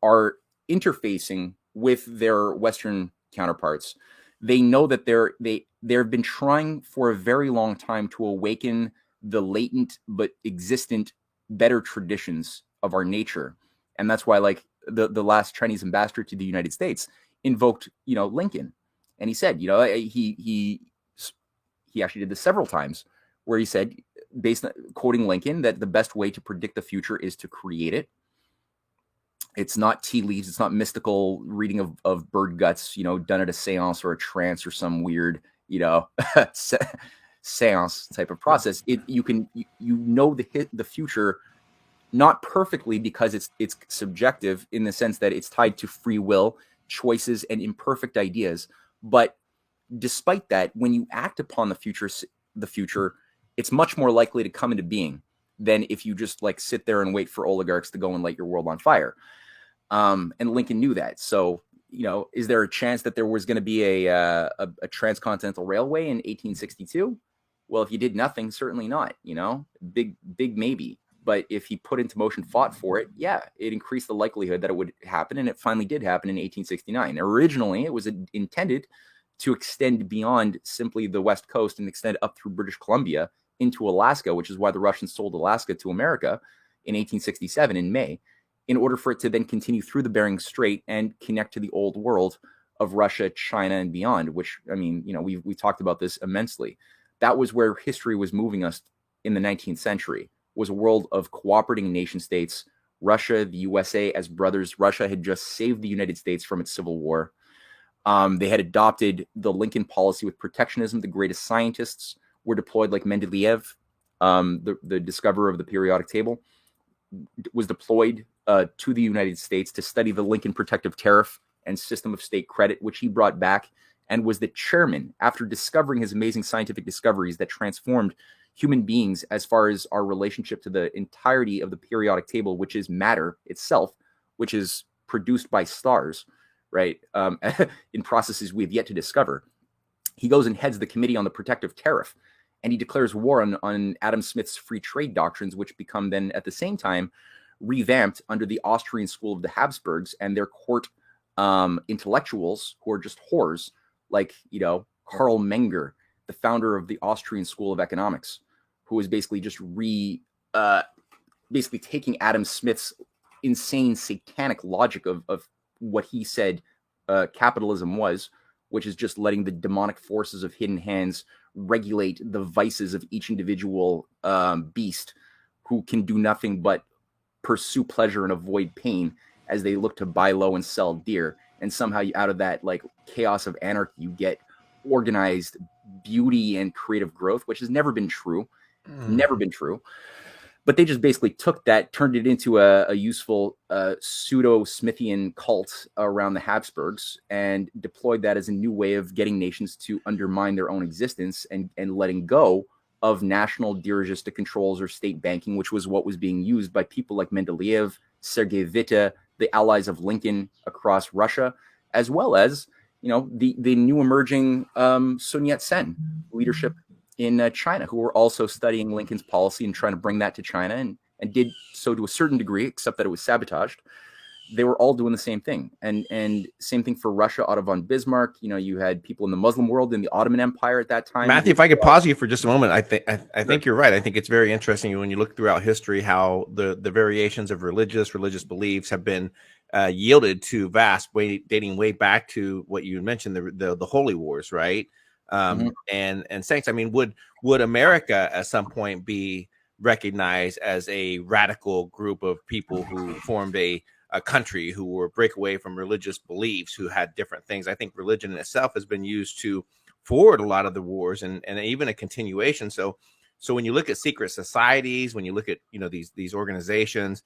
are interfacing with their Western counterparts, they know that they've been trying for a very long time to awaken the latent but existent better traditions of our nature. And that's why, like, the last Chinese ambassador to the United States invoked, Lincoln. And he said, he actually did this several times, where he said, based on quoting Lincoln, that the best way to predict the future is to create it. It's not tea leaves. It's not mystical reading of bird guts, done at a seance or a trance or some weird, seance type of process. You know the future, not perfectly because it's subjective in the sense that it's tied to free will, choices, and imperfect ideas. But despite that, when you act upon the future, it's much more likely to come into being than if you just like sit there and wait for oligarchs to go and light your world on fire. And Lincoln knew that. So, is there a chance that there was going to be a transcontinental railway in 1862? Well, if you did nothing, certainly not, big maybe. But if he put into motion, fought for it, yeah, it increased the likelihood that it would happen. And it finally did happen in 1869. Originally, it was intended to extend beyond simply the West Coast and extend up through British Columbia into Alaska, which is why the Russians sold Alaska to America in 1867 in May, in order for it to then continue through the Bering Strait and connect to the old world of Russia, China, and beyond, which, I mean, we talked about this immensely. That was where history was moving us in the 19th century, was a world of cooperating nation states, Russia, the USA as brothers. Russia had just saved the United States from its civil war. They had adopted the Lincoln policy with protectionism. The greatest scientists were deployed, like Mendeleev, the discoverer of the periodic table, was deployed to the United States to study the Lincoln protective tariff and system of state credit, which he brought back and was the chairman after discovering his amazing scientific discoveries that transformed human beings as far as our relationship to the entirety of the periodic table, which is matter itself, which is produced by stars, right? In processes we've yet to discover. He goes and heads the Committee on the Protective Tariff, and he declares war on Adam Smith's free trade doctrines, which become then at the same time revamped under the Austrian school of the Habsburgs and their court intellectuals who are just whores, like, Karl Menger, the founder of the Austrian School of Economics, who is basically just basically taking Adam Smith's insane satanic logic of what he said capitalism was, which is just letting the demonic forces of hidden hands regulate the vices of each individual beast who can do nothing but pursue pleasure and avoid pain as they look to buy low and sell dear. and somehow out of that like chaos of anarchy you get organized beauty and creative growth, which has never been true. But they just basically took that, turned it into a useful pseudo-Smithian cult around the Habsburgs, and deployed that as a new way of getting nations to undermine their own existence and letting go of national dirigistic controls or state banking, which was what was being used by people like Mendeleev, Sergei Witte, the allies of Lincoln across Russia, as well as the new emerging Sun Yat-sen leadership in China, who were also studying Lincoln's policy and trying to bring that to China, and did so to a certain degree, except that it was sabotaged. They were all doing the same thing, and same thing for Russia. Otto von Bismarck. You had people in the Muslim world in the Ottoman Empire at that time.
Matthew, if I could pause you for just a moment, I think you're right. I think it's very interesting when you look throughout history how the variations of religious beliefs have been yielded to dating way back to what you mentioned, the Holy Wars, right? And saints. I mean, would America at some point be recognized as a radical group of people who formed a country who were break away from religious beliefs, who had different things? I think religion in itself has been used to forward a lot of the wars and even a continuation. So when you look at secret societies, when you look at these organizations,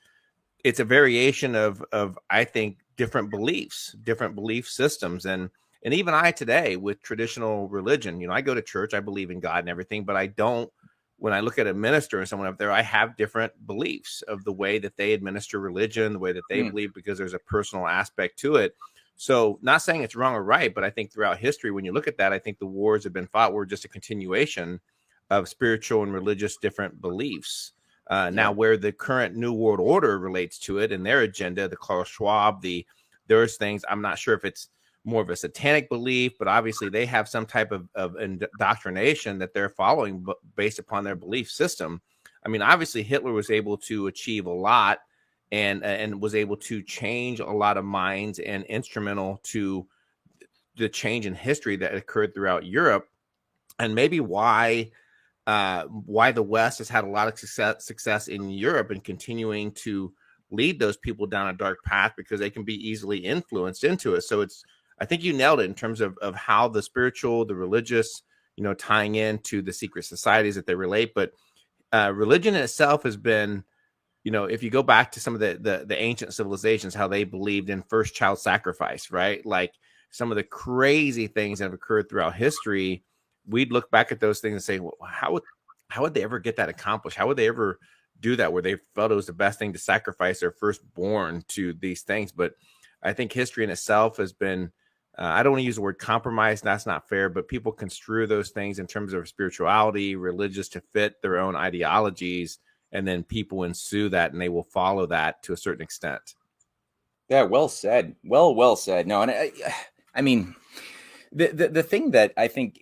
it's a variation of I think different beliefs, different belief systems. And even I today with traditional religion, I go to church, I believe in God and everything, but I don't, when I look at a minister and someone up there, I have different beliefs of the way that they administer religion, the way that they believe, because there's a personal aspect to it. So not saying it's wrong or right, but I think throughout history, when you look at that, I think the wars have been fought were just a continuation of spiritual and religious different beliefs. Now, where the current New World Order relates to it and their agenda, the Klaus Schwab, there's things, I'm not sure if it's more of a satanic belief, but obviously they have some type of indoctrination that they're following based upon their belief system. I mean, obviously Hitler was able to achieve a lot and was able to change a lot of minds and instrumental to the change in history that occurred throughout Europe, and maybe why the West has had a lot of success in Europe and continuing to lead those people down a dark path, because they can be easily influenced into it. So I think you nailed it in terms of how the spiritual, the religious, tying into the secret societies that they relate. But religion in itself has been, if you go back to some of the ancient civilizations, how they believed in first child sacrifice, right? Like some of the crazy things that have occurred throughout history, we'd look back at those things and say, well, how would they ever get that accomplished? How would they ever do that, where they felt it was the best thing to sacrifice their firstborn to these things? But I think history in itself has been, I don't want to use the word compromise, that's not fair, but people construe those things in terms of spirituality, religious, to fit their own ideologies, and then people ensue that and they will follow that to a certain extent.
Yeah, well said. Well said. No, and I mean, the thing that I think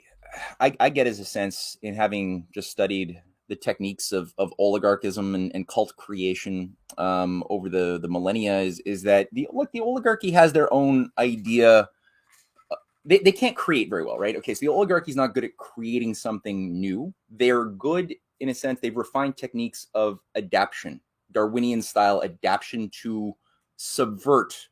I get as a sense in having just studied the techniques of oligarchism and cult creation over the millennia is that the oligarchy has their own idea. They can't create very well, right? Okay, so the oligarchy is not good at creating something new. They're good in a sense. They've refined techniques of adaptation, Darwinian style adaptation, to subvert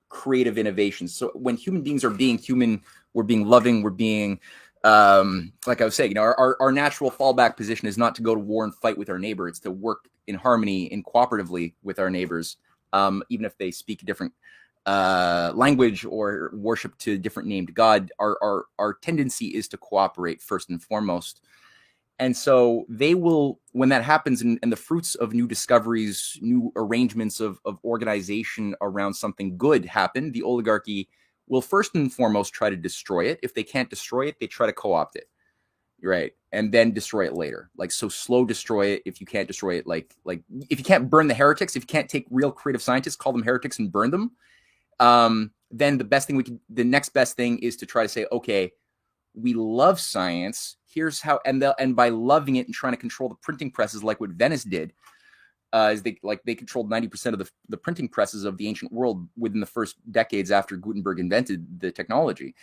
creative innovations. So when human beings are being human, we're being loving, we're being like I was saying, our natural fallback position is not to go to war and fight with our neighbor. It's to work in harmony and cooperatively with our neighbors, even if they speak a different language or worship to a different named God. Our tendency is to cooperate first and foremost. And so they will, when that happens, and the fruits of new discoveries, new arrangements of organization around something good happen, the oligarchy will first and foremost try to destroy it. If they can't destroy it, they try to co-opt it, right? And then destroy it later. So slow destroy it. If you can't destroy it, like if you can't burn the heretics, if you can't take real creative scientists, call them heretics and burn them, then the next best thing is to try to say, okay, we love science. Here's how, and by loving it and trying to control the printing presses, like what Venice did, is they controlled 90% of the printing presses of the ancient world within the first decades after Gutenberg invented the technology.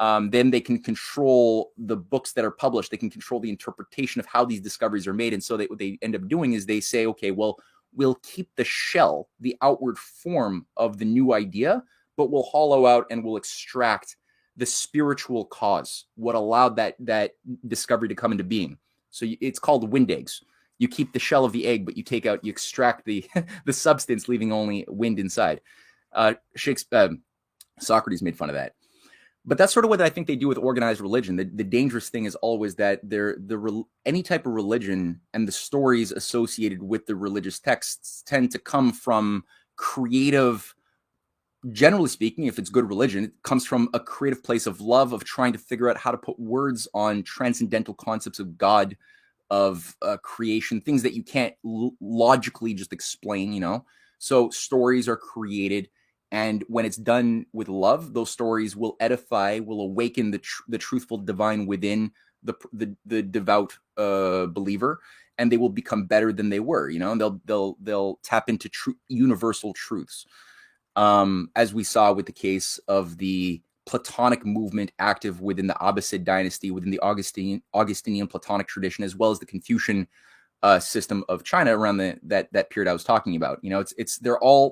Then they can control the books that are published. They can control the interpretation of how these discoveries are made. And so what they end up doing is they say, okay, well, we'll keep the shell, the outward form of the new idea, but will hollow out and will extract the spiritual cause, what allowed that discovery to come into being. So it's called wind eggs. You keep the shell of the egg, but you extract the the substance, leaving only wind inside. Socrates made fun of that. But that's sort of what I think they do with organized religion. The dangerous thing is always that any type of religion and the stories associated with the religious texts tend to come from creative, generally speaking, if it's good religion, it comes from a creative place of love, of trying to figure out how to put words on transcendental concepts of God, of creation, things that you can't logically just explain, you know? So stories are created, and when it's done with love, those stories will edify, will awaken the truthful divine within the devout believer, and they will become better than they were, you know, and they'll tap into universal truths. As we saw with the case of the Platonic movement active within the Abbasid dynasty, within the Augustinian Platonic tradition, as well as the Confucian system of China around that period I was talking about. You know,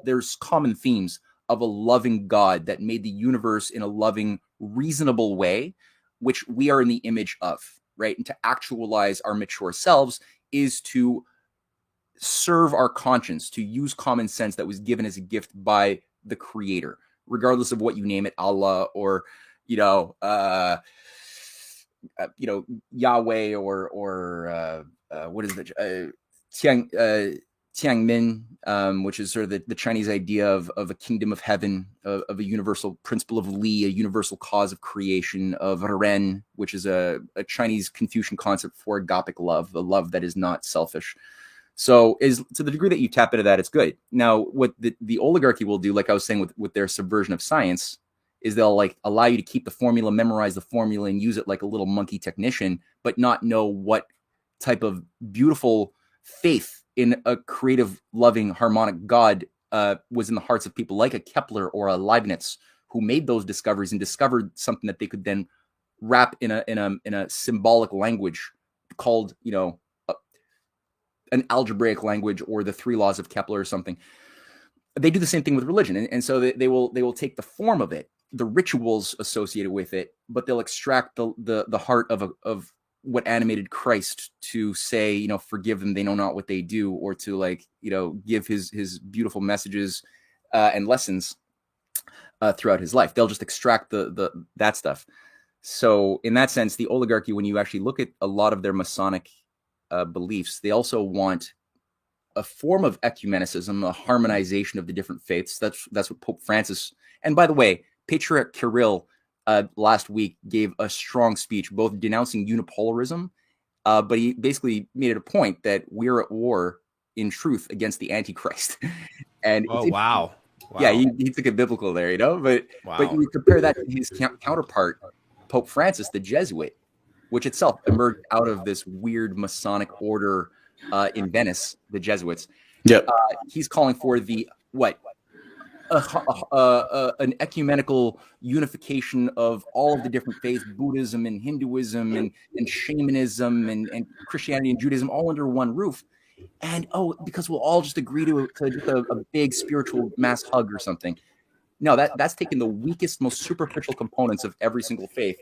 there's common themes of a loving God that made the universe in a loving, reasonable way, which we are in the image of, right? And to actualize our mature selves is to serve our conscience, to use common sense that was given as a gift by the Creator, regardless of what you name it, Allah, or Yahweh, or what is it, Tiangmin, which is sort of the Chinese idea of a kingdom of heaven, of a universal principle of Li, a universal cause of creation, of Ren, which is a Chinese Confucian concept for agapic love, a love that is not selfish. So to the degree that you tap into that, it's good. Now, what the oligarchy will do, like I was saying with their subversion of science, is they'll like allow you to keep the formula, memorize the formula, and use it like a little monkey technician, but not know what type of beautiful faith in a creative, loving, harmonic God was in the hearts of people like a Kepler or a Leibniz, who made those discoveries and discovered something that they could then wrap in a symbolic language called, you know, an algebraic language, or the 3 laws of Kepler or something. They do the same thing with religion. And so they will take the form of it, the rituals associated with it, but they'll extract the heart of what animated Christ to say, you know, forgive them, they know not what they do, or to, like, you know, give his beautiful messages and lessons throughout his life. They'll just extract that stuff. So in that sense, the oligarchy, when you actually look at a lot of their Masonic beliefs, they also want a form of ecumenicism, a harmonization of the different faiths. That's what Pope Francis, and by the way, Patriarch Kirill last week gave a strong speech, both denouncing unipolarism, but he basically made it a point that we're at war in truth against the Antichrist. And
wow.
Yeah, he took it biblical there, you know, but you compare that to his counterpart, Pope Francis, the Jesuit, which itself emerged out of this weird Masonic order in Venice, the Jesuits.
Yep.
He's calling for an ecumenical unification of all of the different faiths, Buddhism and Hinduism and shamanism and Christianity and Judaism, all under one roof. And because we'll all just agree to just a big spiritual mass hug or something. No, that's taking the weakest, most superficial components of every single faith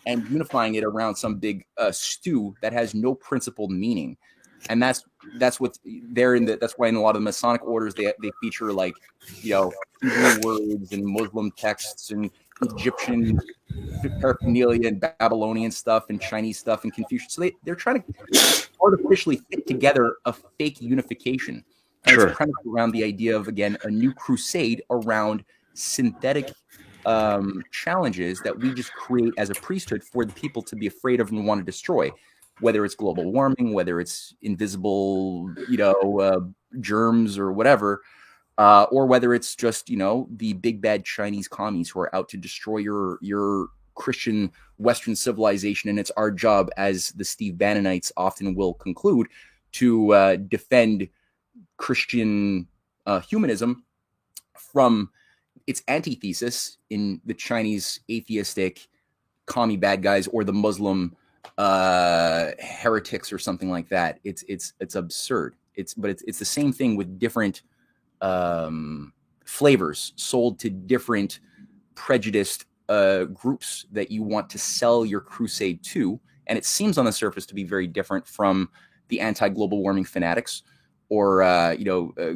and unifying it around some big stew that has no principled meaning. And that's what they're in. That's why in a lot of the Masonic orders they feature, like, you know, Hebrew words and Muslim texts and Egyptian paraphernalia and Babylonian stuff and Chinese stuff and Confucian. So they're trying to artificially fit together a fake unification. And It's premised around the idea of, again, a new crusade around synthetic challenges that we just create as a priesthood for the people to be afraid of and want to destroy, whether it's global warming, whether it's invisible, you know, germs or whatever, or whether it's just, you know, the big bad Chinese commies who are out to destroy your Christian Western civilization. And it's our job, as the Steve Bannonites often will conclude, to defend Christian humanism from its antithesis in the Chinese atheistic commie bad guys or the Muslim heretics or something like that. It's absurd. It's the same thing with different flavors sold to different prejudiced groups that you want to sell your crusade to. And it seems on the surface to be very different from the anti-global warming fanatics or,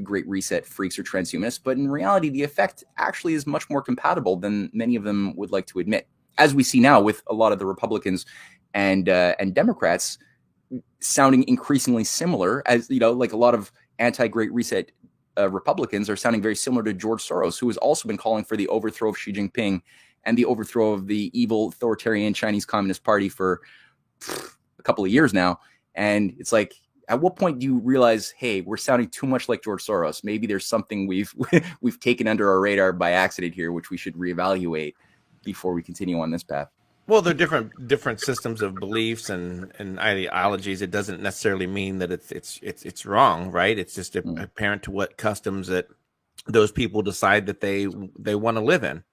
Great Reset freaks or transhumanists. But in reality, the effect actually is much more compatible than many of them would like to admit, as we see now with a lot of the Republicans and Democrats sounding increasingly similar, as like a lot of anti-Great Reset Republicans are sounding very similar to George Soros, who has also been calling for the overthrow of Xi Jinping and the overthrow of the evil authoritarian Chinese Communist Party for a couple of years now. And it's like, at what point do you realize, hey, we're sounding too much like George Soros? Maybe there's something we've taken under our radar by accident here, which we should reevaluate before we continue on this path.
Well, they're different systems of beliefs and ideologies. It doesn't necessarily mean that it's wrong, right? It's just apparent to what customs that those people decide that they want to live in.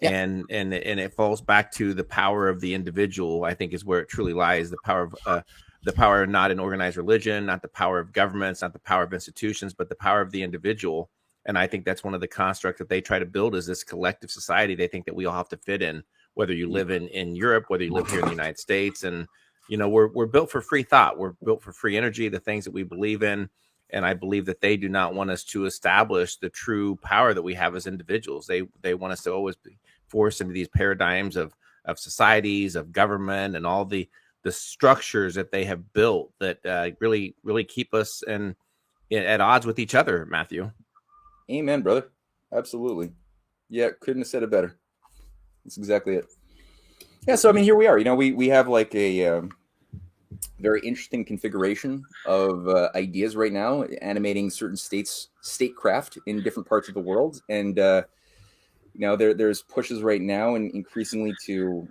Yeah. And it falls back to the power of the individual, I think, is where it truly lies. The power not in organized religion, not the power of governments, not the power of institutions, but the power of the individual. And I think that's one of the constructs that they try to build, is this collective society. They think that we all have to fit in, whether you live in Europe, whether you live here in the United States. And, we're built for free thought. We're built for free energy, the things that we believe in. And I believe that they do not want us to establish the true power that we have as individuals. They want us to always be forced into these paradigms of societies, of government, and all the structures that they have built that really, really keep us at odds with each other, Matthew.
Amen, brother. Absolutely. Yeah, couldn't have said it better. That's exactly it. Yeah, so I mean, here we are. We have like a very interesting configuration of ideas right now, animating certain statecraft in different parts of the world, and there's pushes right now, and increasingly to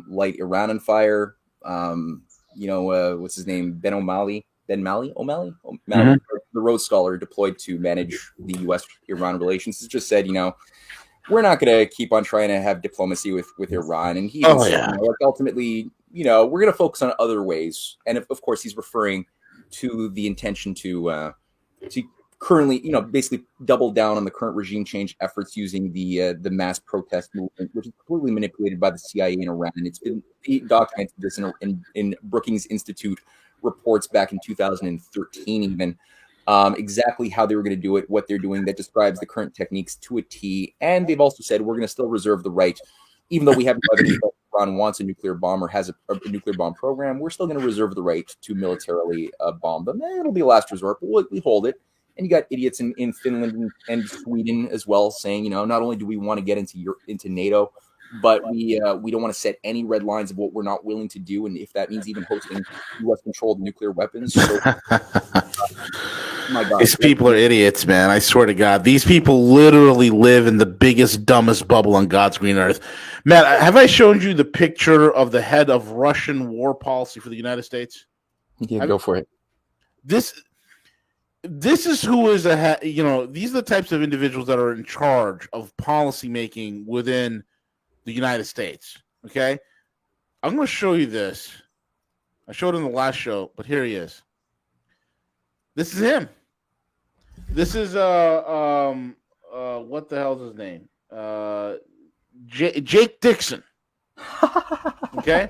light Iran on fire. What's his name? Ben O'Malley, mm-hmm. The Rhodes Scholar deployed to manage the U.S.-Iran relations, has just said, we're not going to keep on trying to have diplomacy with Iran. And he ultimately, we're going to focus on other ways. And of course, he's referring to the intention to currently, basically double down on the current regime change efforts using the mass protest movement, which is completely manipulated by the CIA in Iran. And it's been documented this in Brookings Institute reports back in 2013, even exactly how they were going to do it, what they're doing, that describes the current techniques to a T. And they've also said we're going to still reserve the right, even though we have no evidence that Iran wants a nuclear bomb or has a nuclear bomb program, we're still going to reserve the right to militarily bomb them. It'll be a last resort, but we hold it. And you got idiots in Finland and Sweden as well saying, not only do we want to get into NATO, but we don't want to set any red lines of what we're not willing to do, and if that means even hosting U.S.-controlled nuclear weapons. So, my God,
these people are idiots, man. I swear to God, these people literally live in the biggest, dumbest bubble on God's green earth. Matt, have I shown you the picture of the head of Russian war policy for the United States?
Yeah, go for it.
This is who is these are the types of individuals that are in charge of policy making within the United States. Okay, I'm going to show you this. I showed him the last show, but here he is. This is him. This is what the hell's his name? Jake Dixon. Okay,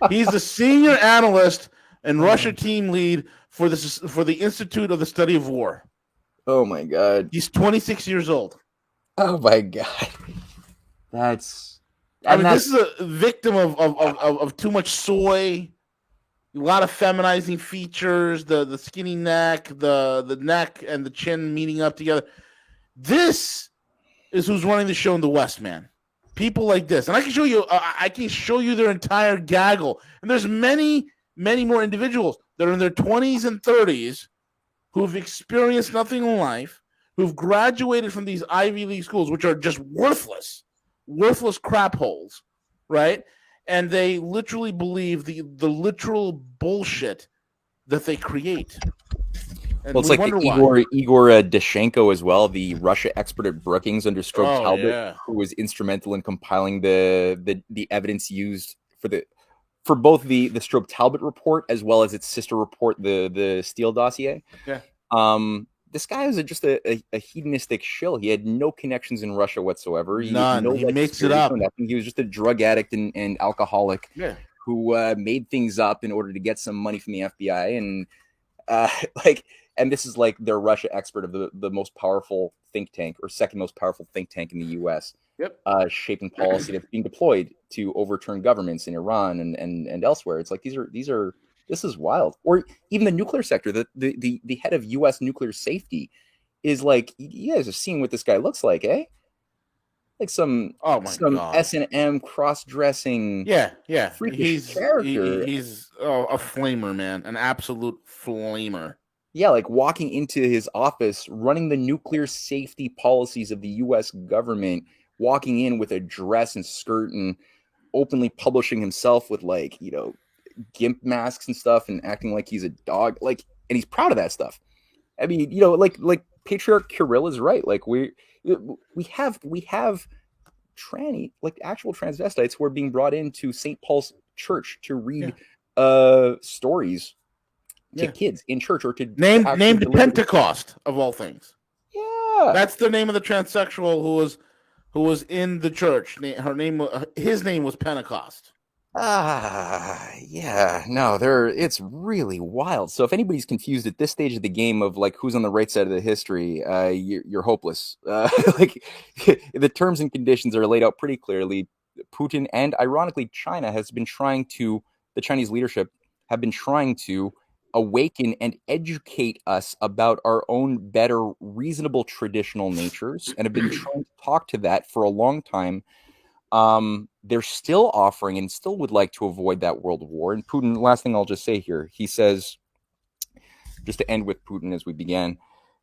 he's the senior analyst and Russia team lead for the Institute of the Study of War.
Oh my God,
he's 26 years old.
Oh my God, this is
a victim of too much soy, a lot of feminizing features, the skinny neck, the neck and the chin meeting up together. This is who's running the show in the West, man. People like this, and I can show you their entire gaggle. And there's many more individuals that are in their 20s and 30s who've experienced nothing in life, who've graduated from these Ivy League schools, which are just worthless crap holes, right? And they literally believe the literal bullshit that they create. And
well, it's like Igor Dashenko as well, the Russia expert at Brookings under Strobe Talbot, who was instrumental in compiling the evidence used for both the Strobe Talbot report as well as its sister report, the Steele dossier.
Yeah.
this guy was just a hedonistic shill. He had no connections in Russia whatsoever.
None.
No
He makes it up.
Nothing. He was just a drug addict and alcoholic who made things up in order to get some money from the FBI. And and this is like their Russia expert of the most powerful think tank, or second most powerful think tank in the U.S. Shaping policy that's being deployed to overturn governments in Iran and elsewhere. It's like this is wild. Or even the nuclear sector. The head of U.S. nuclear safety is like, you guys are seeing what this guy looks like, eh? Like some S&M cross-dressing.
Yeah.
He's character.
He's a flamer, man, an absolute flamer.
Yeah, like walking into his office, running the nuclear safety policies of the U.S. government, walking in with a dress and skirt and openly publishing himself with GIMP masks and stuff and acting like he's a dog, and he's proud of that stuff. I mean, like Patriarch Kirill is right. Like we have tranny, like actual transvestites who are being brought into St. Paul's Church to read stories to kids in church, or to
named Pentecost of all things.
Yeah,
that's the name of the transsexual who was in the church. His name was Pentecost.
It's really wild. So if anybody's confused at this stage of the game of like who's on the right side of the history, you're hopeless. The terms and conditions are laid out pretty clearly. Putin and ironically China the Chinese leadership have been trying to awaken and educate us about our own better, reasonable, traditional natures, and have been trying to talk to that for a long time. They're still offering and still would like to avoid that world war. And Putin, last thing I'll just say here, he says, just to end with Putin as we began,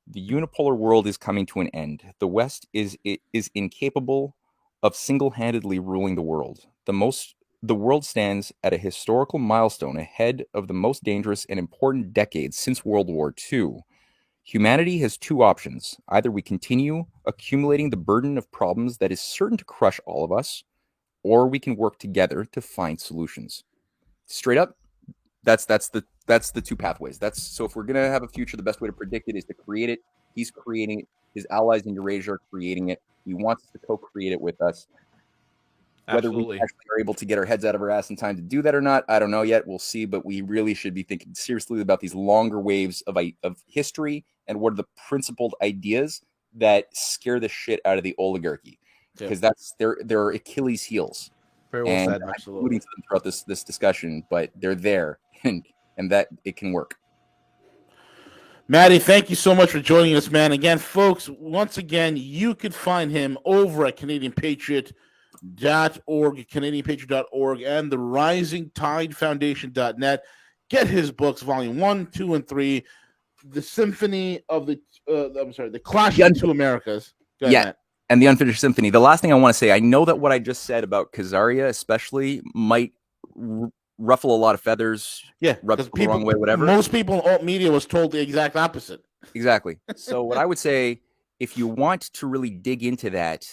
the unipolar world is coming to an end. The West is incapable of single-handedly ruling the world. The world stands at a historical milestone ahead of the most dangerous and important decades since World War II. Humanity has two options. Either we continue accumulating the burden of problems that is certain to crush all of us, or we can work together to find solutions. Straight up, that's the two pathways. So if we're going to have a future, the best way to predict it is to create it. He's creating it. His allies in Eurasia are creating it. He wants us to co-create it with us.
Absolutely.
Whether we actually are able to get our heads out of our ass in time to do that or not, I don't know yet. We'll see. But we really should be thinking seriously about these longer waves of history and what are the principled ideas that scare the shit out of the oligarchy, because that's their Achilles heels.
Very well said.
I'm
Absolutely.
alluding to them throughout this discussion, but they're there, and that it can work.
Maddie, thank you so much for joining us, man. Again, folks, once again, you could find him over at CanadianPatriot.org, CanadianPatriot.org, and the RisingTideFoundation.net. Get his books, Volume 1, 2, and 3. The Symphony of the Clash of the Two Americas. Go ahead, Matt.
And the Unfinished Symphony. The last thing I want to say, I know that what I just said about Khazaria especially might ruffle a lot of feathers.
Yeah,
rub the wrong way, whatever.
Most people in alt media was told the exact opposite.
Exactly. So what I would say, if you want to really dig into that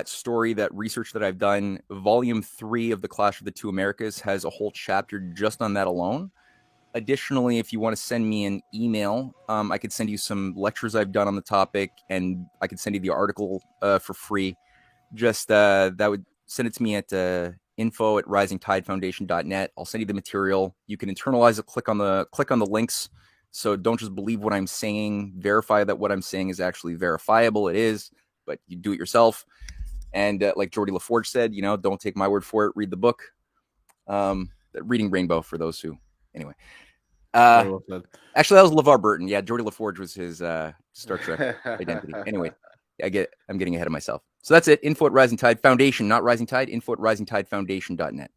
story, that research that I've done, Volume 3 of The Clash of the Two Americas has a whole chapter just on that alone. Additionally, if you want to send me an email, I could send you some lectures I've done on the topic, and I could send you the article for free. Just that would send it to me at info@risingtidefoundation.net. I'll send you the material. You can internalize it. Click on the links. So don't just believe what I'm saying. Verify that what I'm saying is actually verifiable. It is, but you do it yourself. And like Geordie LaForge said, don't take my word for it. Read the book. Reading Rainbow for those who. Anyway. Actually, that was LeVar Burton. Yeah, Geordie LaForge was his Star Trek identity. Anyway, I'm getting ahead of myself. So that's it. Info at Rising Tide Foundation, not Rising Tide. Info at RisingTideFoundation.net.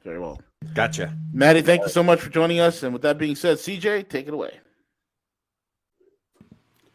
Very well.
Gotcha.
Maddie, thank you so much for joining us. And with that being said, CJ, take it away.